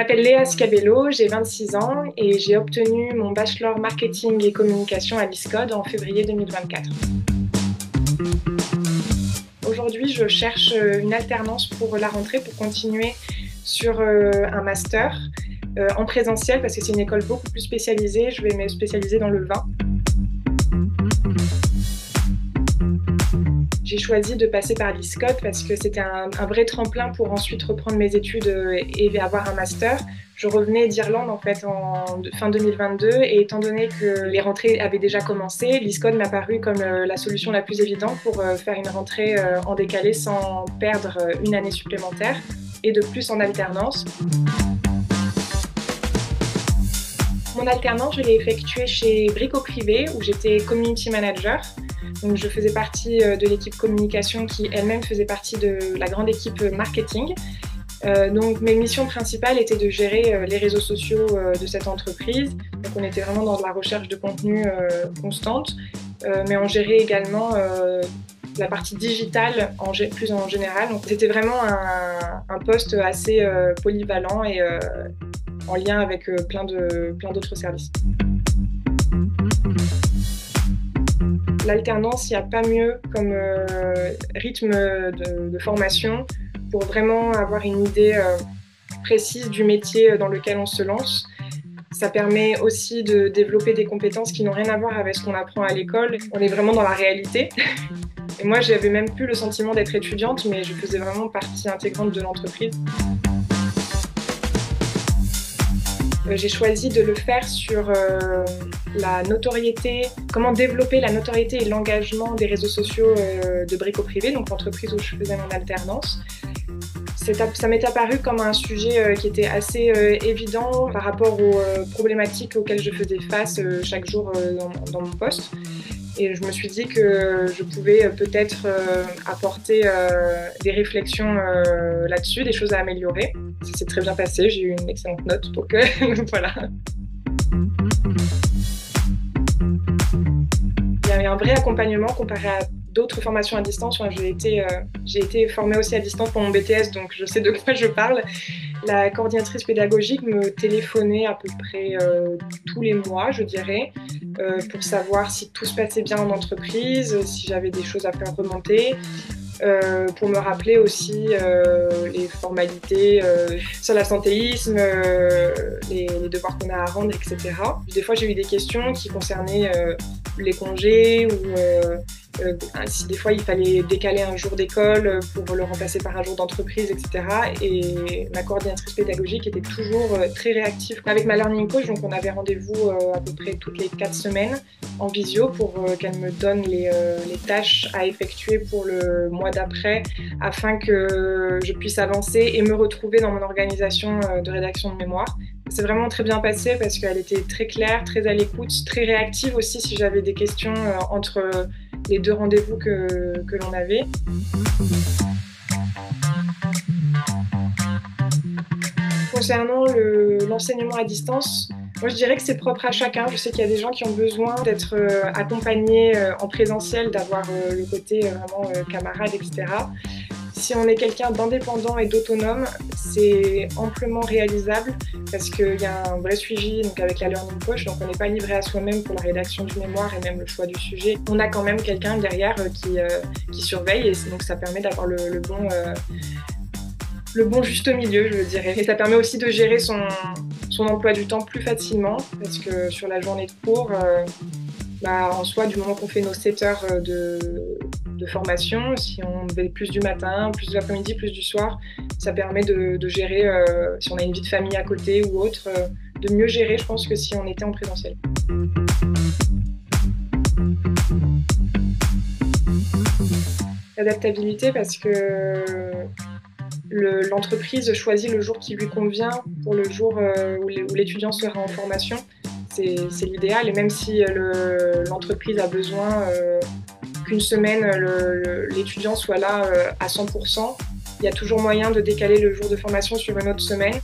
m'appelle Léa Scabello, j'ai 26 ans et j'ai obtenu mon bachelor marketing et communication à l'ISCOD en février 2024. Aujourd'hui, je cherche une alternance pour la rentrée pour continuer sur un master en présentiel parce que c'est une école beaucoup plus spécialisée. Je vais me spécialiser dans le vin. J'ai choisi de passer par l'ISCOD parce que c'était un vrai tremplin pour ensuite reprendre mes études et avoir un master. Je revenais d'Irlande en fait en fin 2022 et étant donné que les rentrées avaient déjà commencé, l'ISCOD m'a paru comme la solution la plus évidente pour faire une rentrée en décalé sans perdre une année supplémentaire et de plus en alternance. Mon alternance, je l'ai effectuée chez Brico Privé où j'étais community manager. Donc, je faisais partie de l'équipe communication qui elle-même faisait partie de la grande équipe marketing. Donc mes missions principales étaient de gérer les réseaux sociaux de cette entreprise. Donc on était vraiment dans la recherche de contenu constante, mais on gérait également la partie digitale plus en général. Donc c'était vraiment un poste assez polyvalent et en lien avec plein d'autres services. L'alternance, il n'y a pas mieux comme rythme de formation pour vraiment avoir une idée précise du métier dans lequel on se lance. Ça permet aussi de développer des compétences qui n'ont rien à voir avec ce qu'on apprend à l'école. On est vraiment dans la réalité. Et moi, j'avais même plus le sentiment d'être étudiante, mais je faisais vraiment partie intégrante de l'entreprise. J'ai choisi de le faire sur la notoriété, comment développer la notoriété et l'engagement des réseaux sociaux de Brico Privé, donc l'entreprise où je faisais mon alternance. Ça m'est apparu comme un sujet qui était assez évident par rapport aux problématiques auxquelles je faisais face chaque jour dans mon poste. Et je me suis dit que je pouvais peut-être apporter des réflexions là-dessus, des choses à améliorer. Ça s'est très bien passé, j'ai eu une excellente note, donc voilà. Il y a un vrai accompagnement comparé à d'autres formations à distance. J'ai été formée aussi à distance pour mon BTS, donc je sais de quoi je parle. La coordinatrice pédagogique me téléphonait à peu près tous les mois, je dirais, pour savoir si tout se passait bien en entreprise, si j'avais des choses à faire remonter. Pour me rappeler aussi les formalités sur l'absentéisme, les devoirs qu'on a à rendre, etc. Des fois, j'ai eu des questions qui concernaient les congés ou si des fois il fallait décaler un jour d'école pour le remplacer par un jour d'entreprise, etc. Et ma coordinatrice pédagogique était toujours très réactive. Avec ma learning coach, donc on avait rendez-vous à peu près toutes les 4 semaines en visio pour qu'elle me donne les tâches à effectuer pour le mois d'après afin que je puisse avancer et me retrouver dans mon organisation de rédaction de mémoire. C'est vraiment très bien passé parce qu'elle était très claire, très à l'écoute, très réactive aussi si j'avais des questions entre les 2 rendez-vous que l'on avait. Concernant l'enseignement à distance, moi je dirais que c'est propre à chacun. Je sais qu'il y a des gens qui ont besoin d'être accompagnés en présentiel, d'avoir le côté vraiment camarade, etc. Si on est quelqu'un d'indépendant et d'autonome, c'est amplement réalisable parce qu'il y a un vrai suivi donc avec la learning coach, donc on n'est pas livré à soi-même pour la rédaction du mémoire et même le choix du sujet. On a quand même quelqu'un derrière qui surveille et donc ça permet d'avoir le bon juste milieu, je dirais. Et ça permet aussi de gérer son emploi du temps plus facilement parce que sur la journée de cours, en soi, du moment qu'on fait nos 7 heures de formation, si on fait plus du matin, plus de l'après-midi, plus du soir, ça permet de gérer, si on a une vie de famille à côté ou autre, de mieux gérer, je pense, que si on était en présentiel. L'adaptabilité parce que l'entreprise choisit le jour qui lui convient pour le jour où l'étudiant sera en formation. C'est l'idéal et même si l'entreprise a besoin qu'une semaine l'étudiant soit là à 100%, il y a toujours moyen de décaler le jour de formation sur une autre semaine.